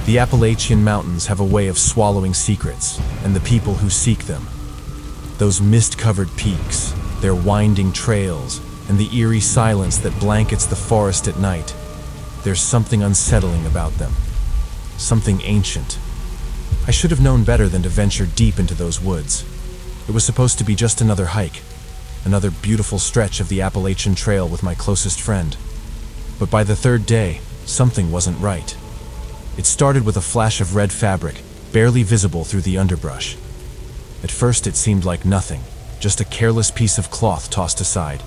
The Appalachian Mountains have a way of swallowing secrets, and the people who seek them. Those mist-covered peaks, their winding trails, and the eerie silence that blankets the forest at night. There's something unsettling about them. Something ancient. I should have known better than to venture deep into those woods. It was supposed to be just another hike, another beautiful stretch of the Appalachian Trail with my closest friend. But by the third day, something wasn't right. It started with a flash of red fabric, barely visible through the underbrush. At first it seemed like nothing, just a careless piece of cloth tossed aside.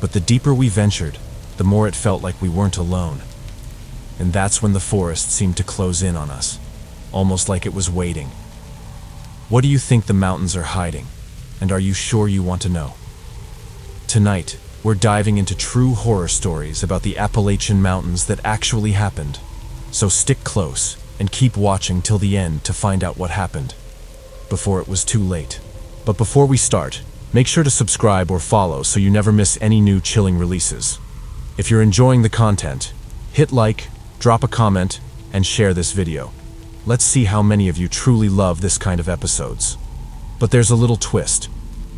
But the deeper we ventured, the more it felt like we weren't alone. And that's when the forest seemed to close in on us, almost like it was waiting. What do you think the mountains are hiding? And are you sure you want to know? Tonight, we're diving into true horror stories about the Appalachian Mountains that actually happened. So stick close and keep watching till the end to find out what happened, before it was too late. But before we start, make sure to subscribe or follow so you never miss any new chilling releases. If you're enjoying the content, hit like, drop a comment, and share this video. Let's see how many of you truly love this kind of episodes. But there's a little twist.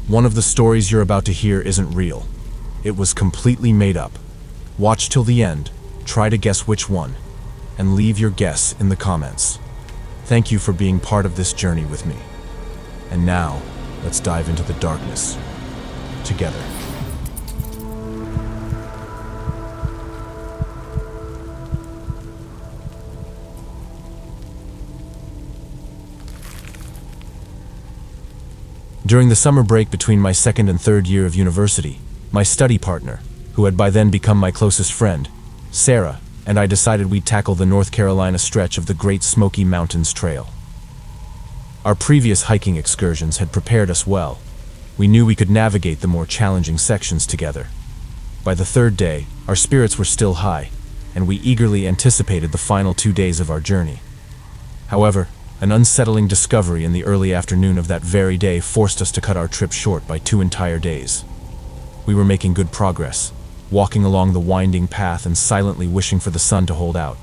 One of the stories you're about to hear isn't real. It was completely made up. Watch till the end, try to guess which one, and leave your guess in the comments. Thank you for being part of this journey with me. And now, let's dive into the darkness together. During the summer break between my second and third year of university, my study partner, who had by then become my closest friend, Sarah, and I decided we'd tackle the North Carolina stretch of the Great Smoky Mountains Trail. Our previous hiking excursions had prepared us well. We knew we could navigate the more challenging sections together. By the third day, our spirits were still high, and we eagerly anticipated the final 2 days of our journey. However, an unsettling discovery in the early afternoon of that very day forced us to cut our trip short by 2 entire days. We were making good progress, walking along the winding path and silently wishing for the sun to hold out,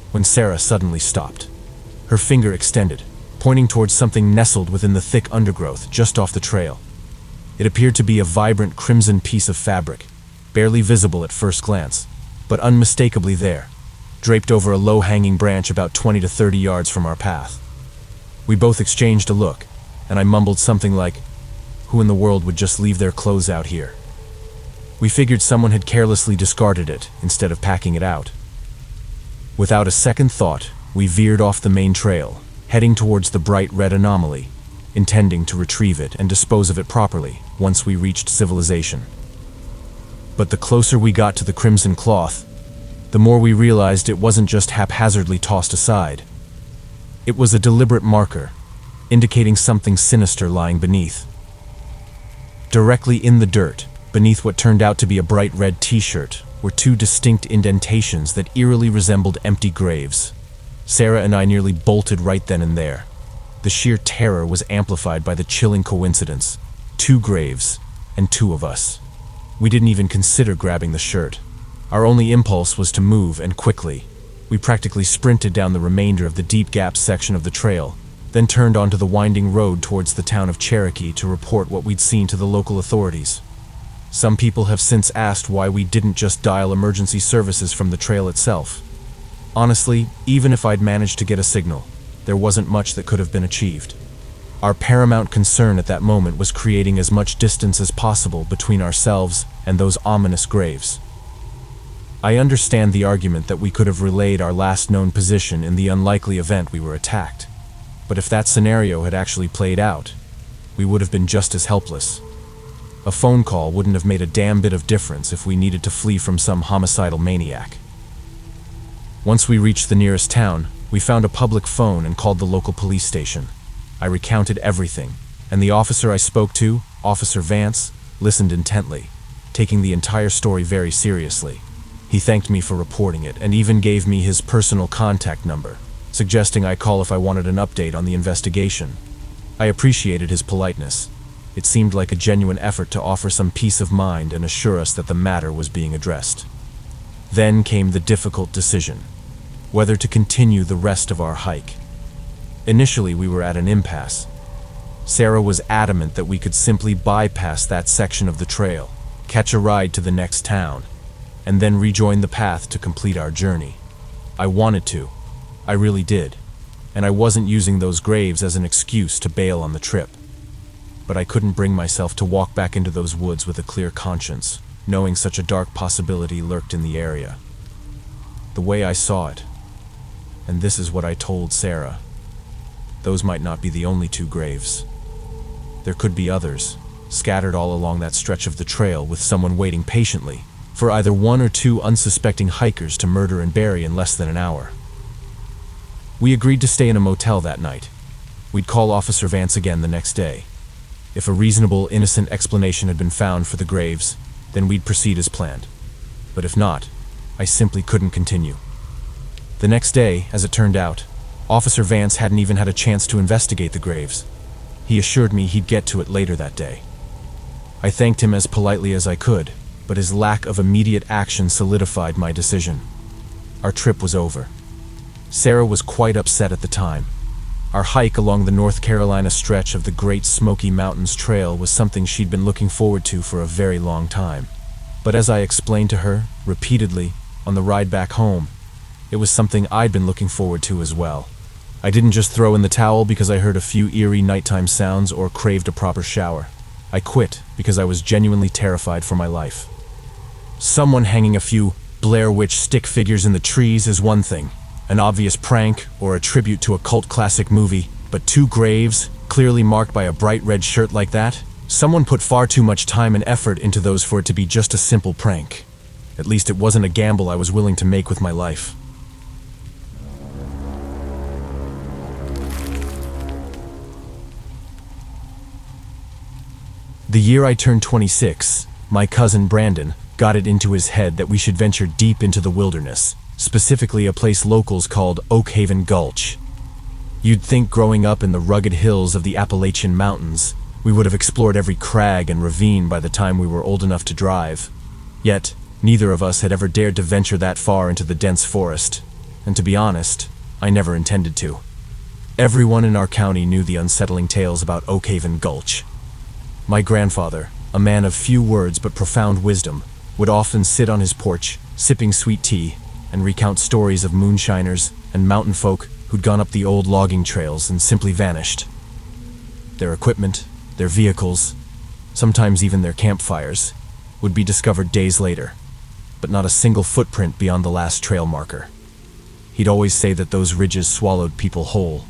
when Sarah suddenly stopped. Her finger extended, pointing towards something nestled within the thick undergrowth just off the trail. It appeared to be a vibrant crimson piece of fabric, barely visible at first glance, but unmistakably there, draped over a low-hanging branch about 20 to 30 yards from our path. We both exchanged a look, and I mumbled something like, "Who in the world would just leave their clothes out here?" We figured someone had carelessly discarded it instead of packing it out. Without a second thought, we veered off the main trail, heading towards the bright red anomaly, intending to retrieve it and dispose of it properly once we reached civilization. But the closer we got to the crimson cloth, the more we realized it wasn't just haphazardly tossed aside. It was a deliberate marker, indicating something sinister lying beneath. Directly in the dirt, beneath what turned out to be a bright red t-shirt, were 2 distinct indentations that eerily resembled empty graves. Sarah and I nearly bolted right then and there. The sheer terror was amplified by the chilling coincidence. 2 graves, and 2 of us. We didn't even consider grabbing the shirt. Our only impulse was to move, and quickly. We practically sprinted down the remainder of the deep gap section of the trail, then turned onto the winding road towards the town of Cherokee to report what we'd seen to the local authorities. Some people have since asked why we didn't just dial emergency services from the trail itself. Honestly, even if I'd managed to get a signal, there wasn't much that could have been achieved. Our paramount concern at that moment was creating as much distance as possible between ourselves and those ominous graves. I understand the argument that we could have relayed our last known position in the unlikely event we were attacked. But if that scenario had actually played out, we would have been just as helpless. A phone call wouldn't have made a damn bit of difference if we needed to flee from some homicidal maniac. Once we reached the nearest town, we found a public phone and called the local police station. I recounted everything, and the officer I spoke to, Officer Vance, listened intently, taking the entire story very seriously. He thanked me for reporting it and even gave me his personal contact number, suggesting I call if I wanted an update on the investigation. I appreciated his politeness. It seemed like a genuine effort to offer some peace of mind and assure us that the matter was being addressed. Then came the difficult decision. whether to continue the rest of our hike. Initially, we were at an impasse. Sarah was adamant that we could simply bypass that section of the trail, catch a ride to the next town, and then rejoin the path to complete our journey. I wanted to. I really did. And I wasn't using those graves as an excuse to bail on the trip. But I couldn't bring myself to walk back into those woods with a clear conscience, knowing such a dark possibility lurked in the area. The way I saw it, and this is what I told Sarah, those might not be the only two graves. There could be others, scattered all along that stretch of the trail with someone waiting patiently for either one or two unsuspecting hikers to murder and bury in less than an hour. We agreed to stay in a motel that night. We'd call Officer Vance again the next day. If a reasonable, innocent explanation had been found for the graves, then we'd proceed as planned. But if not, I simply couldn't continue. The next day, as it turned out, Officer Vance hadn't even had a chance to investigate the graves. He assured me he'd get to it later that day. I thanked him as politely as I could, but his lack of immediate action solidified my decision. Our trip was over. Sarah was quite upset at the time. Our hike along the North Carolina stretch of the Great Smoky Mountains Trail was something she'd been looking forward to for a very long time. But as I explained to her, repeatedly, on the ride back home, it was something I'd been looking forward to as well. I didn't just throw in the towel because I heard a few eerie nighttime sounds or craved a proper shower. I quit because I was genuinely terrified for my life. Someone hanging a few Blair Witch stick figures in the trees is one thing, an obvious prank or a tribute to a cult classic movie, but two graves, clearly marked by a bright red shirt like that? Someone put far too much time and effort into those for it to be just a simple prank. At least it wasn't a gamble I was willing to make with my life. The year I turned 26, my cousin Brandon got it into his head that we should venture deep into the wilderness, specifically a place locals called Oakhaven Gulch. You'd think growing up in the rugged hills of the Appalachian Mountains, we would have explored every crag and ravine by the time we were old enough to drive. Yet, neither of us had ever dared to venture that far into the dense forest, and to be honest, I never intended to. Everyone in our county knew the unsettling tales about Oakhaven Gulch. My grandfather, a man of few words but profound wisdom, would often sit on his porch, sipping sweet tea, and recount stories of moonshiners and mountain folk who'd gone up the old logging trails and simply vanished. Their equipment, their vehicles, sometimes even their campfires, would be discovered days later, but not a single footprint beyond the last trail marker. He'd always say that those ridges swallowed people whole.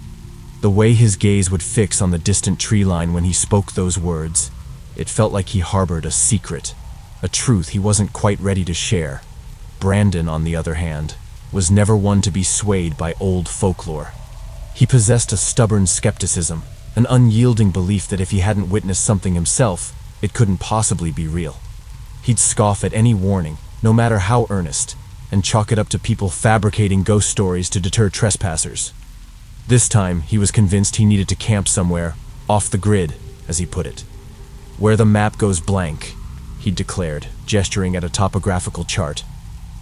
The way his gaze would fix on the distant tree line when he spoke those words, it felt like he harbored a secret, a truth he wasn't quite ready to share. Brandon, on the other hand, was never one to be swayed by old folklore. He possessed a stubborn skepticism, an unyielding belief that if he hadn't witnessed something himself, it couldn't possibly be real. He'd scoff at any warning, no matter how earnest, and chalk it up to people fabricating ghost stories to deter trespassers. This time, he was convinced he needed to camp somewhere, off the grid, as he put it. Where the map goes blank, he declared, gesturing at a topographical chart.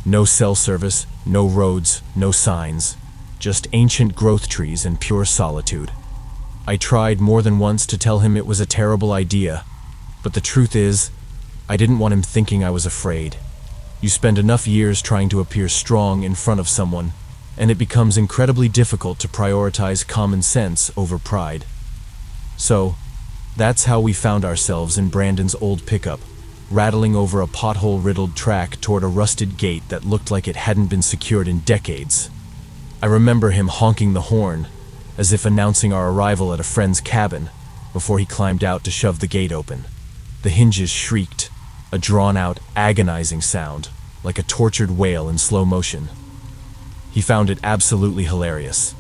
No cell service, no roads, no signs, just ancient growth trees and pure solitude. I tried more than once to tell him it was a terrible idea, but the truth is, I didn't want him thinking I was afraid. You spend enough years trying to appear strong in front of someone, and it becomes incredibly difficult to prioritize common sense over pride. So, that's how we found ourselves in Brandon's old pickup, rattling over a pothole-riddled track toward a rusted gate that looked like it hadn't been secured in decades. I remember him honking the horn, as if announcing our arrival at a friend's cabin, before he climbed out to shove the gate open. The hinges shrieked, a drawn-out, agonizing sound, like a tortured wail in slow motion. He found it absolutely hilarious.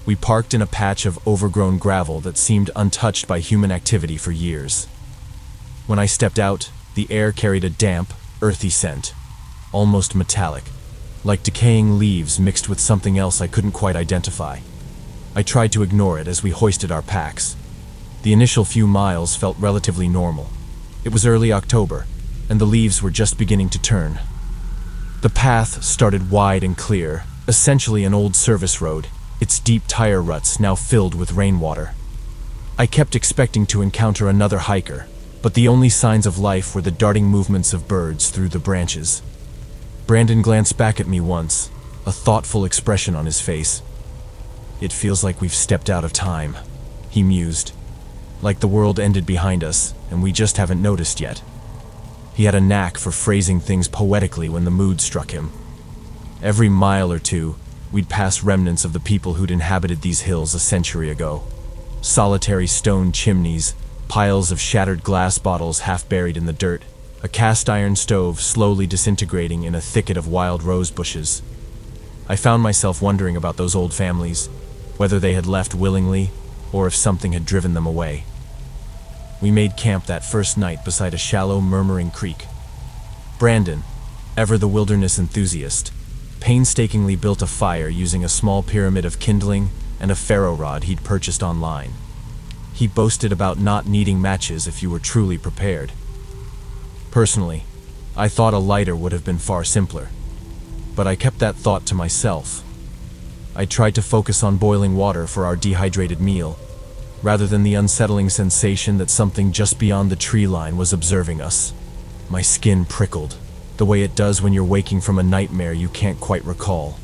We parked in a patch of overgrown gravel that seemed untouched by human activity for years. When I stepped out, the air carried a damp, earthy scent, almost metallic, like decaying leaves mixed with something else I couldn't quite identify. I tried to ignore it as we hoisted our packs. The initial few miles felt relatively normal. It was early October, and the leaves were just beginning to turn. The path started wide and clear, essentially an old service road, its deep tire ruts now filled with rainwater. I kept expecting to encounter another hiker, but the only signs of life were the darting movements of birds through the branches. Brandon glanced back at me once, a thoughtful expression on his face. "It feels like we've stepped out of time," he mused. "Like the world ended behind us, and we just haven't noticed yet." He had a knack for phrasing things poetically when the mood struck him. Every mile or two, we'd pass remnants of the people who'd inhabited these hills a century ago. Solitary stone chimneys, piles of shattered glass bottles half buried in the dirt, a cast iron stove slowly disintegrating in a thicket of wild rose bushes. I found myself wondering about those old families, whether they had left willingly or if something had driven them away. We made camp that first night beside a shallow, murmuring creek. Brandon, ever the wilderness enthusiast, painstakingly built a fire using a small pyramid of kindling and a ferro rod he'd purchased online. He boasted about not needing matches if you were truly prepared. Personally, I thought a lighter would have been far simpler, but I kept that thought to myself. I tried to focus on boiling water for our dehydrated meal, rather than the unsettling sensation that something just beyond the tree line was observing us. My skin prickled, the way it does when you're waking from a nightmare you can't quite recall.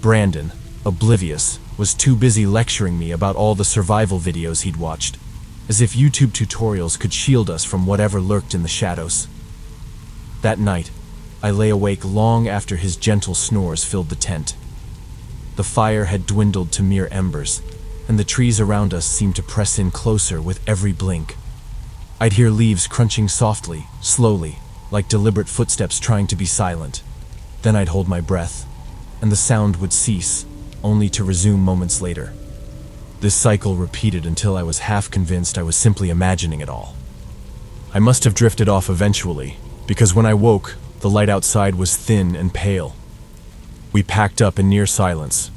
Brandon, oblivious, was too busy lecturing me about all the survival videos he'd watched, as if YouTube tutorials could shield us from whatever lurked in the shadows. That night, I lay awake long after his gentle snores filled the tent. The fire had dwindled to mere embers, and the trees around us seemed to press in closer with every blink. I'd hear leaves crunching softly, slowly, like deliberate footsteps trying to be silent. Then I'd hold my breath, and the sound would cease, only to resume moments later. This cycle repeated until I was half convinced I was simply imagining it all. I must have drifted off eventually, because when I woke, the light outside was thin and pale. We packed up in near silence.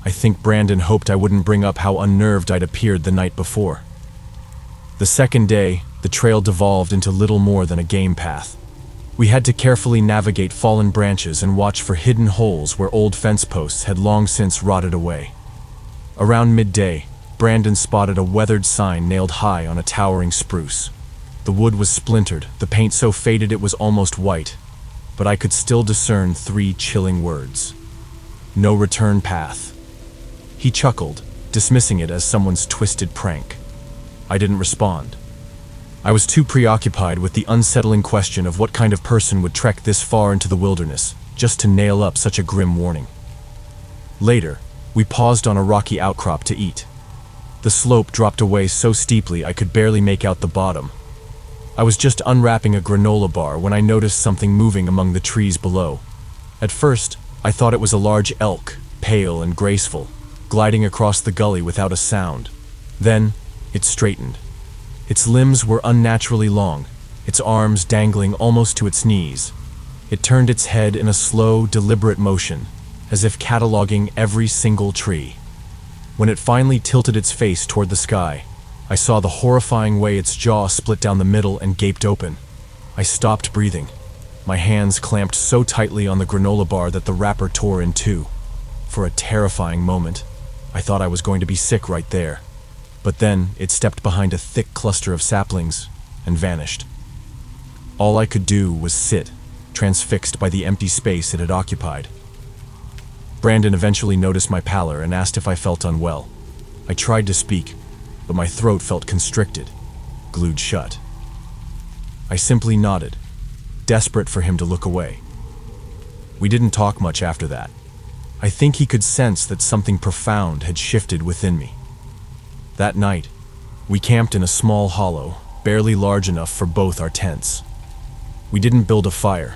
I think Brandon hoped I wouldn't bring up how unnerved I'd appeared the night before. The second day, the trail devolved into little more than a game path. We had to carefully navigate fallen branches and watch for hidden holes where old fence posts had long since rotted away. Around midday, Brandon spotted a weathered sign nailed high on a towering spruce. The wood was splintered, the paint so faded it was almost white, but I could still discern 3 chilling words. "No return path." He chuckled, dismissing it as someone's twisted prank. I didn't respond. I was too preoccupied with the unsettling question of what kind of person would trek this far into the wilderness, just to nail up such a grim warning. Later, we paused on a rocky outcrop to eat. The slope dropped away so steeply I could barely make out the bottom. I was just unwrapping a granola bar when I noticed something moving among the trees below. At first, I thought it was a large elk, pale and graceful, gliding across the gully without a sound. Then, it straightened. Its limbs were unnaturally long, its arms dangling almost to its knees. It turned its head in a slow, deliberate motion, as if cataloging every single tree. When it finally tilted its face toward the sky, I saw the horrifying way its jaw split down the middle and gaped open. I stopped breathing. My hands clamped so tightly on the granola bar that the wrapper tore in two. For a terrifying moment, I thought I was going to be sick right there. But then it stepped behind a thick cluster of saplings and vanished. All I could do was sit, transfixed by the empty space it had occupied. Brandon eventually noticed my pallor and asked if I felt unwell. I tried to speak, but my throat felt constricted, glued shut. I simply nodded, desperate for him to look away. We didn't talk much after that. I think he could sense that something profound had shifted within me. That night, we camped in a small hollow, barely large enough for both our tents. We didn't build a fire.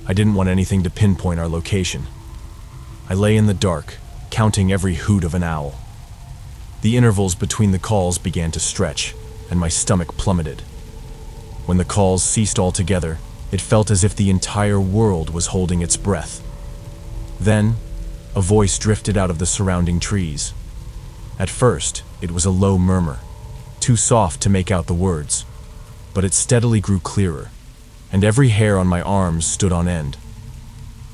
I didn't want anything to pinpoint our location. I lay in the dark, counting every hoot of an owl. The intervals between the calls began to stretch, and my stomach plummeted. When the calls ceased altogether, it felt as if the entire world was holding its breath. Then, a voice drifted out of the surrounding trees. At first, it was a low murmur, too soft to make out the words, but it steadily grew clearer, and every hair on my arms stood on end.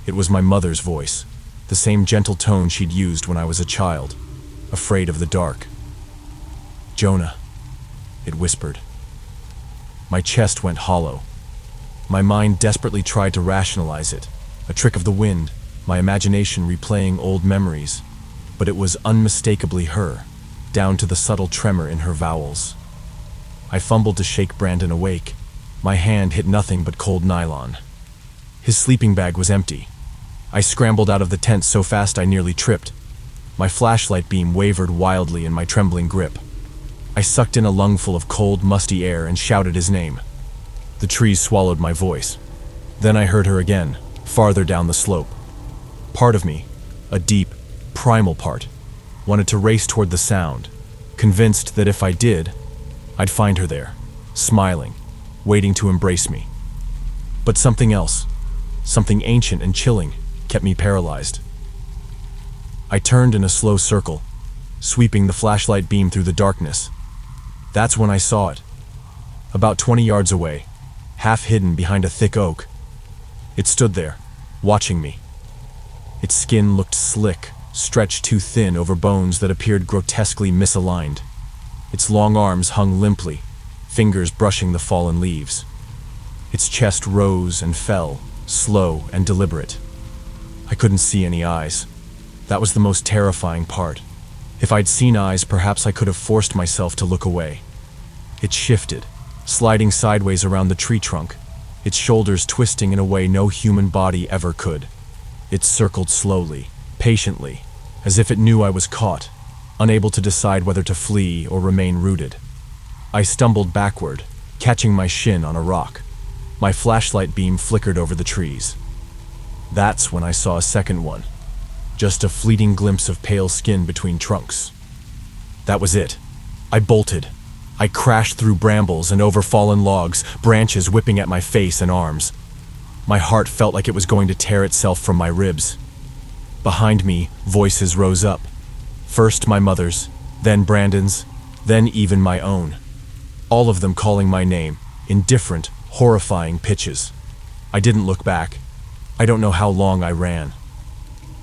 It was my mother's voice, the the same gentle tone she'd used when I was a child, afraid of the dark. "Jonah," it whispered. My chest went hollow. My mind desperately tried to rationalize it, a trick of the wind, my imagination replaying old memories, but it was unmistakably her, down to the subtle tremor in her vowels. I fumbled to shake Brandon awake. My hand hit nothing but cold nylon. His sleeping bag was empty. I scrambled out of the tent so fast I nearly tripped. My flashlight beam wavered wildly in my trembling grip. I sucked in a lungful of cold, musty air and shouted his name. The trees swallowed my voice. Then I heard her again, farther down the slope. Part of me, a deep, primal part, wanted to race toward the sound, convinced that if I did, I'd find her there, smiling, waiting to embrace me. But something else, something ancient and chilling, kept me paralyzed. I turned in a slow circle, sweeping the flashlight beam through the darkness. That's when I saw it. About 20 yards away, half hidden behind a thick oak. It stood there, watching me. Its skin looked slick, stretched too thin over bones that appeared grotesquely misaligned. Its long arms hung limply, fingers brushing the fallen leaves. Its chest rose and fell, slow and deliberate. I couldn't see any eyes. That was the most terrifying part. If I'd seen eyes, perhaps I could have forced myself to look away. It shifted, sliding sideways around the tree trunk, its shoulders twisting in a way no human body ever could. It circled slowly, patiently, as if it knew I was caught, unable to decide whether to flee or remain rooted. I stumbled backward, catching my shin on a rock. My flashlight beam flickered over the trees. That's when I saw a second one, just a fleeting glimpse of pale skin between trunks. That was it. I bolted. I crashed through brambles and over fallen logs, branches whipping at my face and arms. My heart felt like it was going to tear itself from my ribs. Behind me, voices rose up. First my mother's, then Brandon's, then even my own. All of them calling my name, in different, horrifying pitches. I didn't look back. I don't know how long I ran.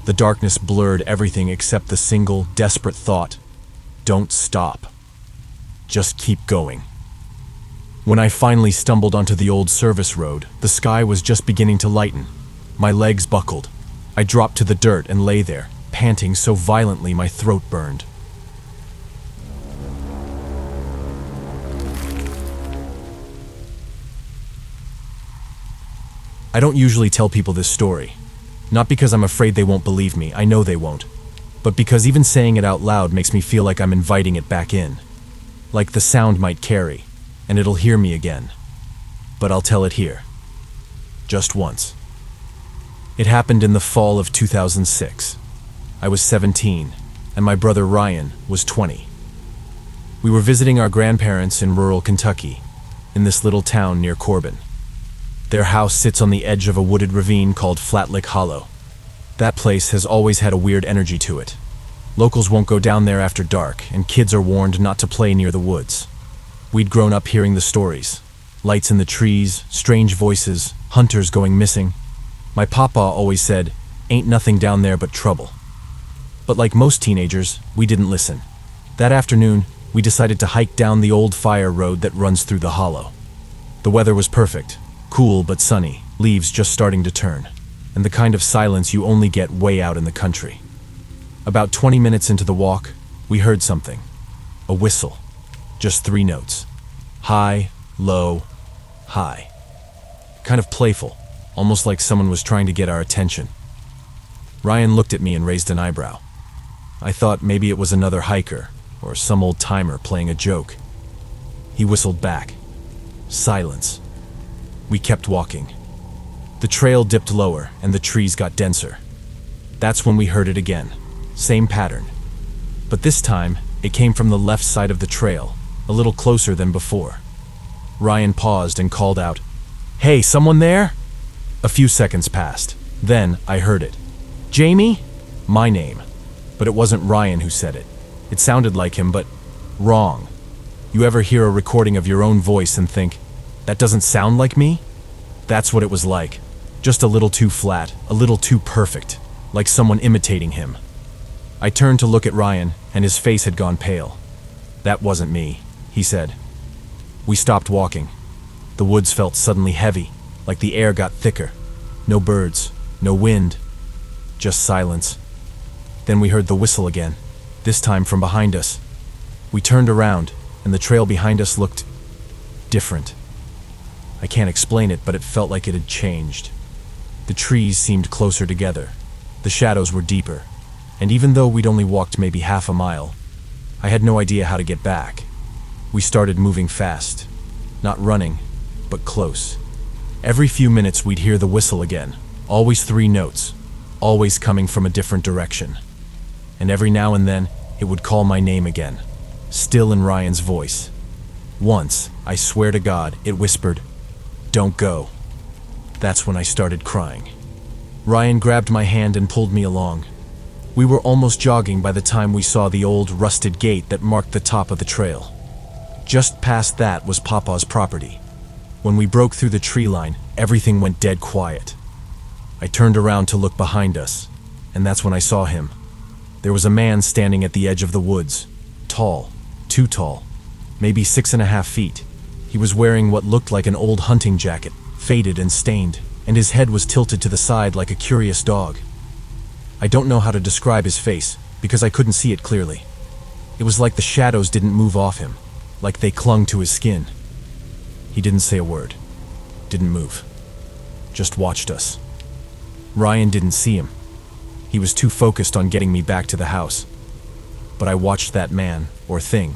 The darkness blurred everything except the single, desperate thought, don't stop. Just keep going. When I finally stumbled onto the old service road, the sky was just beginning to lighten. My legs buckled. I dropped to the dirt and lay there, panting so violently my throat burned. I don't usually tell people this story. Not because I'm afraid they won't believe me, I know they won't. But because even saying it out loud makes me feel like I'm inviting it back in. Like the sound might carry, and it'll hear me again. But I'll tell it here. Just once. It happened in the fall of 2006. I was 17, and my brother Ryan was 20. We were visiting our grandparents in rural Kentucky, in this little town near Corbin. Their house sits on the edge of a wooded ravine called Flatlick Hollow. That place has always had a weird energy to it. Locals won't go down there after dark, and kids are warned not to play near the woods. We'd grown up hearing the stories. Lights in the trees, strange voices, hunters going missing. My papa always said, "Ain't nothing down there but trouble." But like most teenagers, we didn't listen. That afternoon, we decided to hike down the old fire road that runs through the hollow. The weather was perfect. Cool but sunny, leaves just starting to turn, and the kind of silence you only get way out in the country. About 20 minutes into the walk, we heard something. A whistle. Just 3 notes. High, low, high. Kind of playful, almost like someone was trying to get our attention. Ryan looked at me and raised an eyebrow. I thought maybe it was another hiker, or some old timer playing a joke. He whistled back. Silence. We kept walking. The trail dipped lower and the trees got denser. That's when we heard it again. Same pattern. But this time, it came from the left side of the trail, a little closer than before. Ryan paused and called out, "Hey, someone there?" A few seconds passed. Then I heard it. "Jamie?" My name. But it wasn't Ryan who said it. It sounded like him, but wrong. You ever hear a recording of your own voice and think, "That doesn't sound like me"? That's what it was like. Just a little too flat, a little too perfect. like someone imitating him. I turned to look at Ryan, and his face had gone pale. "That wasn't me," he said. We stopped walking. The woods felt suddenly heavy, like the air got thicker. No birds, no wind, just silence. Then we heard the whistle again, this time from behind us. We turned around, and the trail behind us looked different. I can't explain it, but it felt like it had changed. The trees seemed closer together. The shadows were deeper. And even though we'd only walked maybe half a mile, I had no idea how to get back. We started moving fast. Not running, but close. Every few minutes we'd hear the whistle again. Always 3 notes. Always coming from a different direction. And every now and then, it would call my name again. Still in Ryan's voice. Once, I swear to God, it whispered, "Don't go." That's when I started crying. Ryan grabbed my hand and pulled me along. We were almost jogging by the time we saw the old rusted gate that marked the top of the trail. Just past that was Papa's property. When we broke through the tree line, everything went dead quiet. I turned around to look behind us, and that's when I saw him. There was a man standing at the edge of the woods. Tall, too tall, maybe 6.5 feet. He was wearing what looked like an old hunting jacket, faded and stained, and his head was tilted to the side like a curious dog. I don't know how to describe his face, because I couldn't see it clearly. It was like the shadows didn't move off him, like they clung to his skin. He didn't say a word, didn't move, just watched us. Ryan didn't see him. He was too focused on getting me back to the house. But I watched that man, or thing,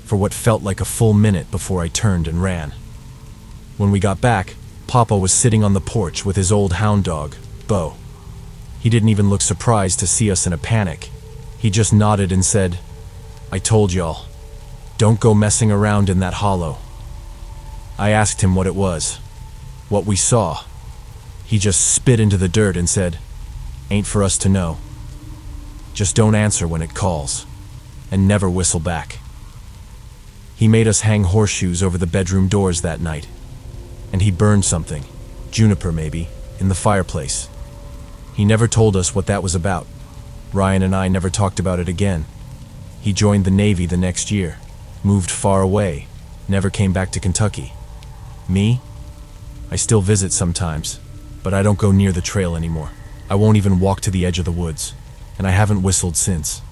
for what felt like a full minute before I turned and ran. When we got back, Papa was sitting on the porch with his old hound dog, Bo. He didn't even look surprised to see us in a panic. He just nodded and said, "I told y'all, don't go messing around in that hollow." I asked him what it was, what we saw. He just spit into the dirt and said, "Ain't for us to know. Just don't answer when it calls, and never whistle back." He made us hang horseshoes over the bedroom doors that night, and he burned something, juniper maybe, in the fireplace. He never told us what that was about. Ryan and I never talked about it again. He joined the Navy the next year, moved far away, never came back to Kentucky. Me? I still visit sometimes, but I don't go near the trail anymore. I won't even walk to the edge of the woods, and I haven't whistled since.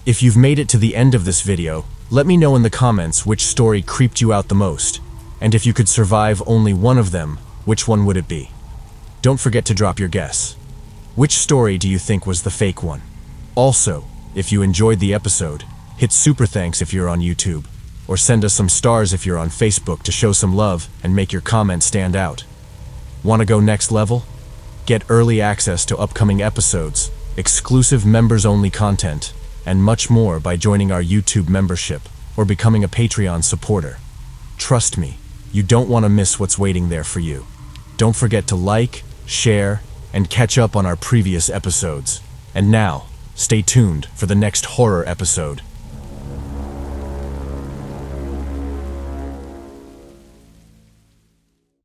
If you've made it to the end of this video, let me know in the comments which story creeped you out the most, and if you could survive only one of them, which one would it be? Don't forget to drop your guess. Which story do you think was the fake one? Also, if you enjoyed the episode, hit super thanks if you're on YouTube, or send us some stars if you're on Facebook to show some love and make your comment stand out. Want to go next level? Get early access to upcoming episodes, exclusive members-only content, and much more by joining our YouTube membership or becoming a Patreon supporter. Trust me, you don't want to miss what's waiting there for you. Don't forget to like, share, and catch up on our previous episodes. And now, stay tuned for the next horror episode.